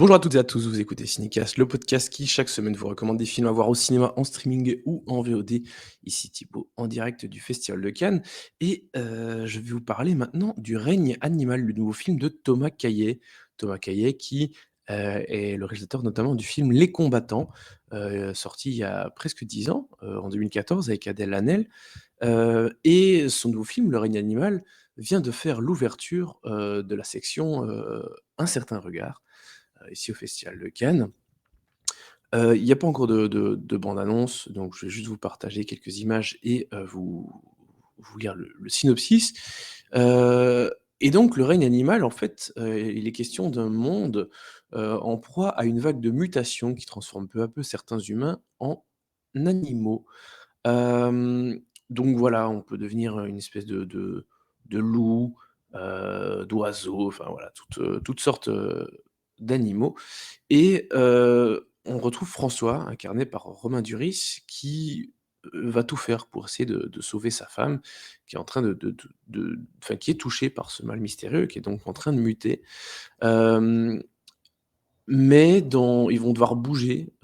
Bonjour à toutes et à tous, vous écoutez Cinécast, le podcast qui chaque semaine vous recommande des films à voir au cinéma, en streaming ou en VOD. Ici Thibaut, en direct du Festival de Cannes et je vais vous parler maintenant du Règne animal, le nouveau film de Thomas Caillet. Thomas Caillet qui, est le réalisateur notamment du film Les Combattants, sorti il y a presque 10 ans, en 2014 avec Adèle Haenel, et son nouveau film, Le Règne animal, vient de faire l'ouverture, de la section, Un certain regard, ici au Festival de Cannes. Il n'y a pas encore de bande annonce, donc je vais juste vous partager quelques images et vous lire le synopsis. Heu et donc le règne animal, en fait, il est question d'un monde, en proie à une vague de mutations qui transforme peu à peu certains humains en animaux. Hem, donc voilà, on peut devenir, une espèce de loup, d'oiseau, enfin voilà, toutes sortes, d'animaux et on retrouve François, incarné par Romain Duris, qui, va tout faire pour essayer de sauver sa femme, qui est en train enfin, qui est touchée par ce mal mystérieux, qui est donc en train de muter. Hem, mais ils vont devoir bouger,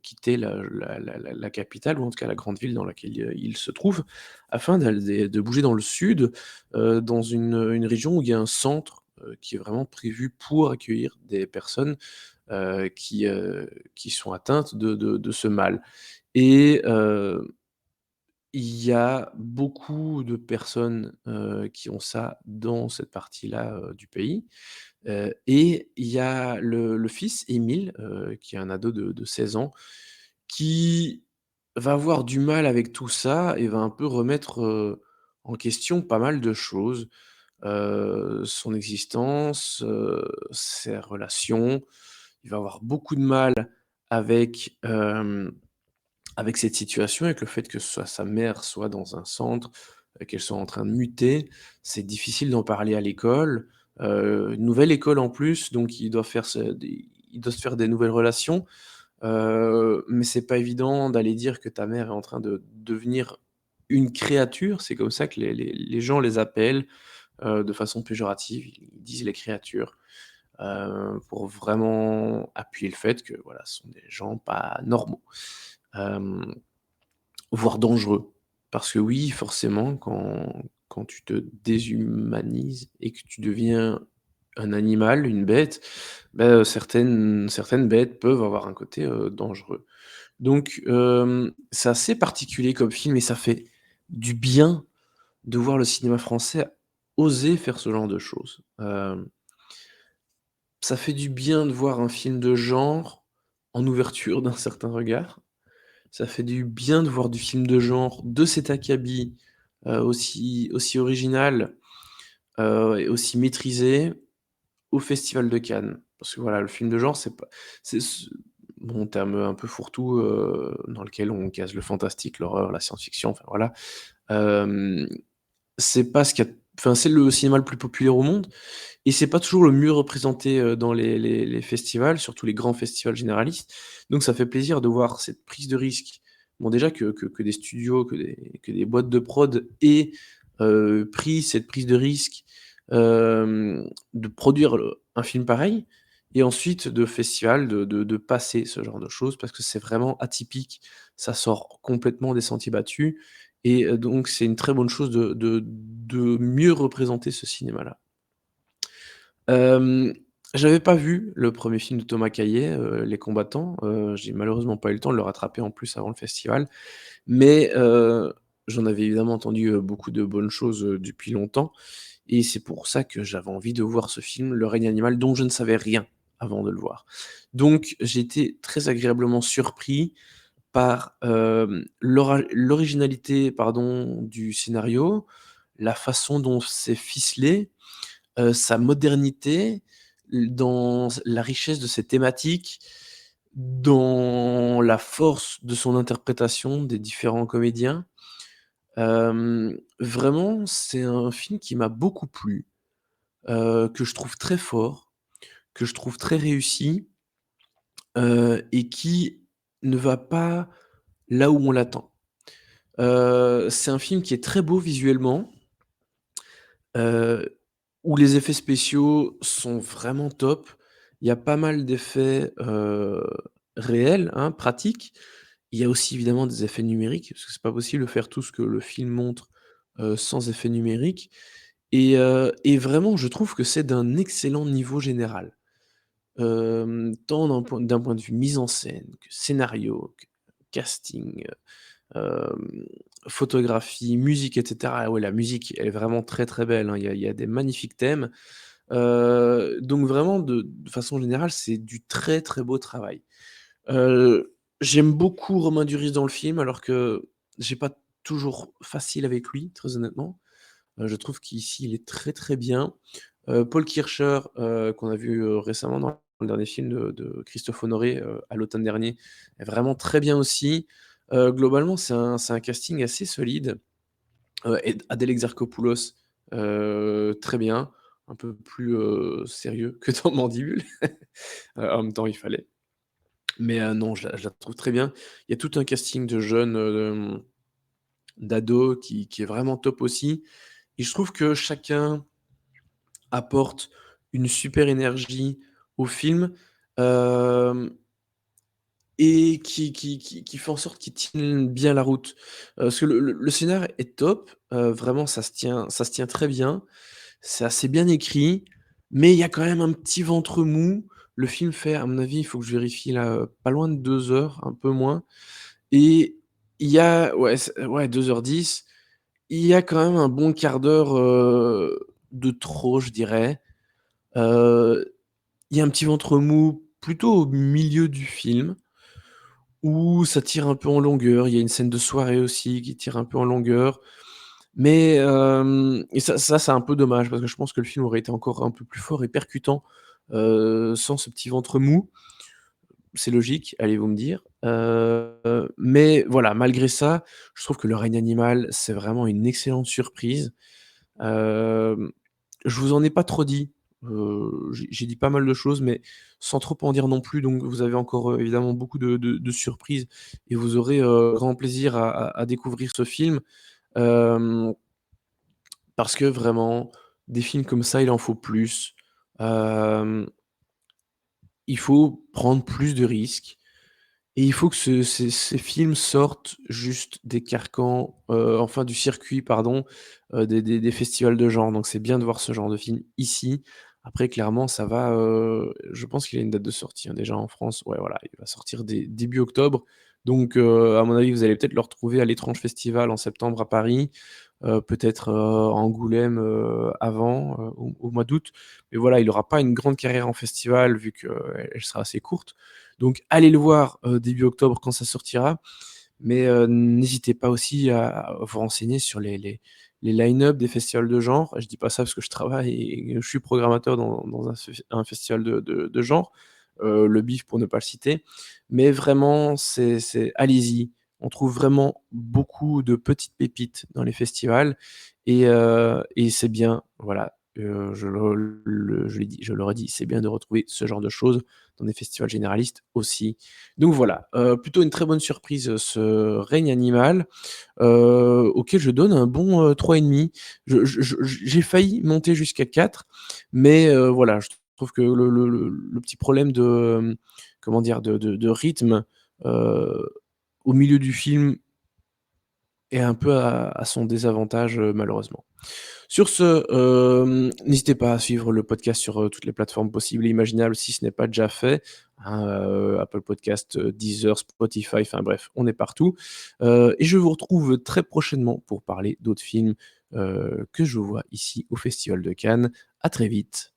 quitter la capitale ou en tout cas la grande ville dans laquelle, ils se trouvent, afin de bouger dans le sud, dans une région où il y a un centre, qui est vraiment prévu pour accueillir des personnes heu, qui, heu, qui sont atteintes de ce mal et il y a beaucoup de personnes, qui ont ça dans cette partie-là, du pays, et il y a le fils Émile, qui est un ado de 16 ans, qui va avoir du mal avec tout ça et va un peu remettre, en question pas mal de choses, son existence, ses relations. Il va avoir beaucoup de mal avec, avec cette situation, avec le fait que soit sa mère soit dans un centre, qu'elle soit en train de muter. C'est difficile d'en parler à l'école, une nouvelle école en plus, donc il doit se faire des nouvelles relations, mais c'est pas évident d'aller dire que ta mère est en train de devenir une créature. C'est comme ça que les gens les appellent, de façon péjorative. Ils disent les créatures, pour vraiment appuyer le fait que, voilà, ce sont des gens pas normaux. Hem, Voire dangereux. Parce que oui, forcément, quand tu te déshumanises et que tu deviens un animal, une bête, bah, certaines bêtes peuvent avoir un côté, dangereux. Donc c'est assez particulier comme film et ça fait du bien de voir le cinéma français oser faire ce genre de choses. Ça fait du bien de voir un film de genre en ouverture d'un certain regard. Ça fait du bien de voir du film de genre de cet acabit, aussi original, et aussi maîtrisé au Festival de Cannes. Parce que voilà, le film de genre, c'est pas c'est ce bon, terme un peu fourre-tout, dans lequel on case le fantastique, l'horreur, la science-fiction, enfin voilà. Hem, c'est pas ce qu'il y a enfin, c'est le cinéma le plus populaire au monde et c'est pas toujours le mieux représenté, dans les festivals, surtout les grands festivals généralistes. Donc ça fait plaisir de voir cette prise de risque. Bon déjà que des studios, que des boîtes de prod aient, pris cette prise de risque, de produire un film pareil et ensuite de festival de passer ce genre de choses parce que c'est vraiment atypique. Ça sort complètement des sentiers battus et donc c'est une très bonne chose de mieux représenter ce cinéma-là. Hem, j'avais pas vu le premier film de Thomas Caillet, Les Combattants, j'ai malheureusement pas eu le temps de le rattraper en plus avant le festival, mais j'en avais évidemment entendu, beaucoup de bonnes choses, depuis longtemps et c'est pour ça que j'avais envie de voir ce film, Le Règne animal, dont je ne savais rien avant de le voir. Donc j'ai été très agréablement surpris par, l'originalité, pardon, du scénario, la façon dont c'est ficelé, sa modernité, dans la richesse de ses thématiques, dans la force de son interprétation des différents comédiens. Vraiment, c'est un film qui m'a beaucoup plu, que je trouve très fort, que je trouve très réussi, et qui ne va pas là où on l'attend. C'est un film qui est très beau visuellement, heu, où les effets spéciaux sont vraiment top Il y a pas mal d'effets, réels, hein, pratiques. Il y a aussi évidemment des effets numériques, parce que c'est pas possible de faire tout ce que le film montre, sans effets numériques et vraiment je trouve que c'est d'un excellent niveau général. Tant d'un point de vue mise en scène, que scénario, que casting, hem, photographie, musique et cetera. Ah ouais, la musique, elle est vraiment très, très belle, hein. Il y a des magnifiques thèmes. Donc vraiment de façon générale, c'est du très, très beau travail. J'aime beaucoup Romain Duris dans le film, alors que j'ai pas toujours facile avec lui, très honnêtement. Je trouve qu'ici, il est très, très bien. Paul Kircher, qu'on a vu, récemment dans le dernier film de Christophe Honoré, à l'automne dernier, est vraiment très bien aussi. Globalement, c'est un casting assez solide. Ed Adèle Exarchopoulos, très bien, un peu plus, sérieux que dans Mandibule. En même temps, il fallait. Mais, non, je la trouve très bien. Il y a tout un casting de jeunes, d'ados qui est vraiment top aussi et je trouve que chacun apporte une super énergie au film, hem et qui fait en sorte qu'il tienne bien la route. Parce que le scénar est top, vraiment ça se tient très bien. C'est assez bien écrit, mais il y a quand même un petit ventre mou. Le film fait, à mon avis, il faut que je vérifie là, pas loin de 2 heures, un peu moins et il y a ouais, ouais 2h10. Il y a quand même un bon quart d'heure, de trop, je dirais. Heu, il y a un petit ventre mou plutôt au milieu du film où ça tire un peu en longueur. Il y a une scène de soirée aussi qui tire un peu en longueur. Mais, et ça c'est un peu dommage parce que je pense que le film aurait été encore un peu plus fort et percutant, sans ce petit ventre mou. C'est logique, allez vous me dire. Mais voilà, malgré ça, je trouve que Le règne animal, c'est vraiment une excellente surprise. Hem, je vous en ai pas trop dit, j'ai dit pas mal de choses, mais sans trop en dire non plus, donc vous avez encore, évidemment beaucoup de surprises et vous aurez, grand plaisir à découvrir ce film. Hem, parce que vraiment, des films comme ça, il en faut plus. Hem, il faut prendre plus de risques et il faut que ces films sortent juste des carcans, enfin du circuit pardon, des festivals de genre. Donc c'est bien de voir ce genre de film ici. Après clairement ça va, je pense qu'il a une date de sortie, hein, déjà en France. Ouais voilà, il va sortir début octobre. Donc, à mon avis, vous allez peut-être le retrouver à l'Étrange Festival en septembre à Paris, peut-être, à Angoulême, avant, au mois d'août. Mais voilà, il aura pas une grande carrière en festival vu qu'elle sera assez courte. Donc allez le voir, début octobre quand ça sortira, mais n'hésitez pas aussi à vous renseigner sur les line-up des festivals de genre. Je dis pas ça parce que je travaille et je suis programmateur dans un festival de genre, le BIF pour ne pas le citer. Mais vraiment, allez-y, on trouve vraiment beaucoup de petites pépites dans les festivals et c'est bien, voilà, je l'ai dit, je le redis, c'est bien de retrouver ce genre de choses dans des festivals généralistes aussi. Donc voilà, plutôt une très bonne surprise, ce règne animal, auquel je donne un bon, 3,5. J'ai failli monter jusqu'à 4, mais voilà, je trouve que le petit problème de, comment dire? De rythme, heu, au milieu du film est un peu à son désavantage, malheureusement. Sur ce, n'hésitez pas à suivre le podcast sur, toutes les plateformes possibles et imaginables si ce n'est pas déjà fait, hein, Apple Podcast, Deezer, Spotify, enfin bref, on est partout, et je vous retrouve très prochainement pour parler d'autres films, que je vois ici au Festival de Cannes. À très vite.